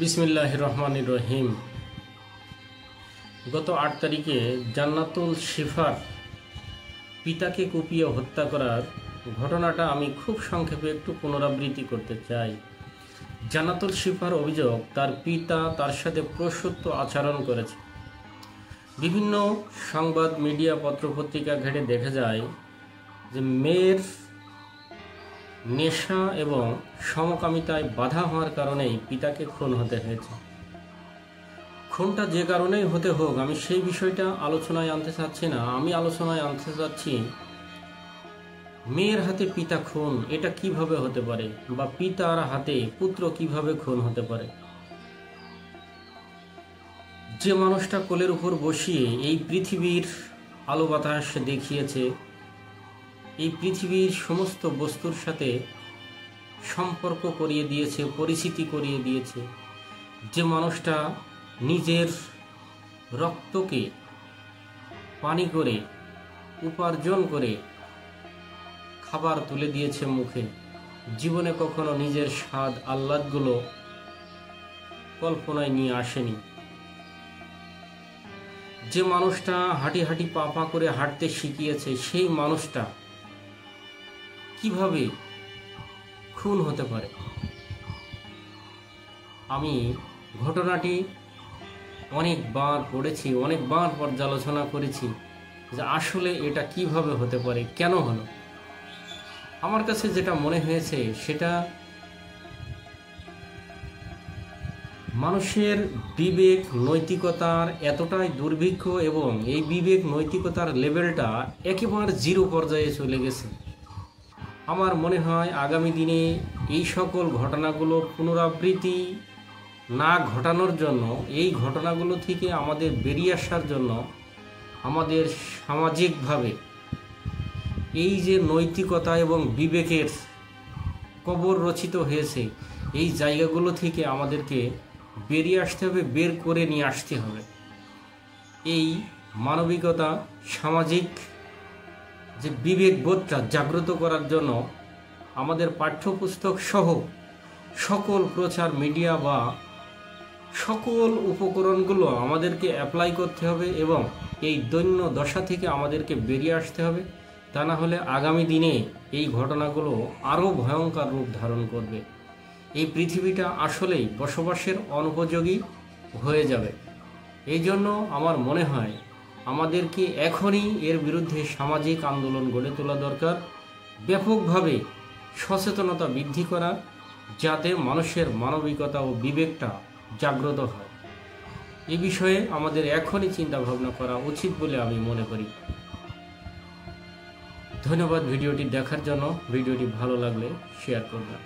বিসমিল্লাহির রহমানির রহিম। গত ৮ তারিখে জান্নাতুল শিফার পিতাকে কুপিয়ে হত্যা করার ঘটনাটা আমি খুব সংক্ষেপে একটু পুনরাবৃত্তি করতে চাই। জান্নাতুল শিফার অভিযোগ, তার পিতা তার সাথে প্রসূত আচরণ করেছে। বিভিন্ন সংবাদ মিডিয়া পত্রপত্রিকা ঘেটে দেখা যায় যে মেয়ের নেশা এবং সমকামিতায় বাধা হওয়ার কারণেই পিতাকে খুন হতে হয়েছে। খুনটা যে কারণেই হতে হোক, আমি সেই বিষয়টা আলোচনায় আনতে চাচ্ছি না। আমি আলোচনায় আনতে চাচ্ছি মেয়ের হাতে পিতা খুন, এটা কিভাবে হতে পারে, বা পিতার হাতে পুত্র কিভাবে খুন হতে পারে। যে মানুষটা কোলের উপর বসিয়ে এই পৃথিবীর আলো বাতাস দেখিয়েছে, এই পৃথিবীর সমস্ত বস্তুর সাথে সম্পর্ক করিয়ে দিয়েছে, পরিচিতি করিয়ে দিয়েছে, যে মানুষটা নিজের রক্তকে পানি করে উপার্জন করে খাবার তুলে দিয়েছে মুখে, জীবনে কখনো নিজের স্বাদ আহ্লাদগুলো কল্পনায় নিয়ে আসেনি, যে মানুষটা হাঁটি হাঁটি পা পা করে হাঁটতে শিখিয়েছে, সেই মানুষটা কিভাবে খুন হতে পারে। আমি ঘটনাটি অনেকবার পড়েছি, অনেকবার পর্যালোচনা করেছি যে আসলে এটা কিভাবে হতে পারে, কেন হলো। আমার কাছে যেটা মনে হয়েছে সেটা মানুষের বিবেক নৈতিকতার এতটাই দুর্ভিক্ষ এবং এই বিবেক নৈতিকতার লেভেলটা একেবারে জিরো পর্যায়ে চলে গেছে। আমার মনে হয় আগামী দিনে এই সকল ঘটনাগুলো পুনরাবৃত্তি না ঘটানোর জন্য, এই ঘটনাগুলো থেকে আমাদের বেরিয়ে আসার জন্য আমাদের সামাজিকভাবে এই যে নৈতিকতা এবং বিবেকের কবর রচিত হয়েছে, এই জায়গাগুলো থেকে আমাদেরকে বেরিয়ে আসতে হবে, বের করে নিয়ে আসতে হবে। এই মানবিকতা, সামাজিক যে বিবেকবোধটা জাগ্রত করার জন্য আমাদের পাঠ্যপুস্তক সহ সকল প্রচার মিডিয়া বা সকল উপকরণগুলো আমাদেরকে অ্যাপ্লাই করতে হবে এবং এই দৈন্য দশা থেকে আমাদেরকে বেরিয়ে আসতে হবে। তা না হলে আগামী দিনে এই ঘটনাগুলো আরও ভয়ঙ্কর রূপ ধারণ করবে। এই পৃথিবীটা আসলেই বসবাসের অনুপযোগী হয়ে যাবে। এই জন্য আমার মনে হয় আমাদেরকে এখনই এর বিরুদ্ধে সামাজিক আন্দোলন গড়ে তোলা দরকার, ব্যাপকভাবে সচেতনতা বৃদ্ধি করা, যাতে মানুষের মানবিকতা ও বিবেকটা জাগ্রত হয়। এ বিষয়ে আমাদের এখনই চিন্তা ভাবনা করা উচিত বলে আমি মনে করি। ধন্যবাদ ভিডিওটি দেখার জন্য। ভিডিওটি ভালো লাগলে শেয়ার করবেন।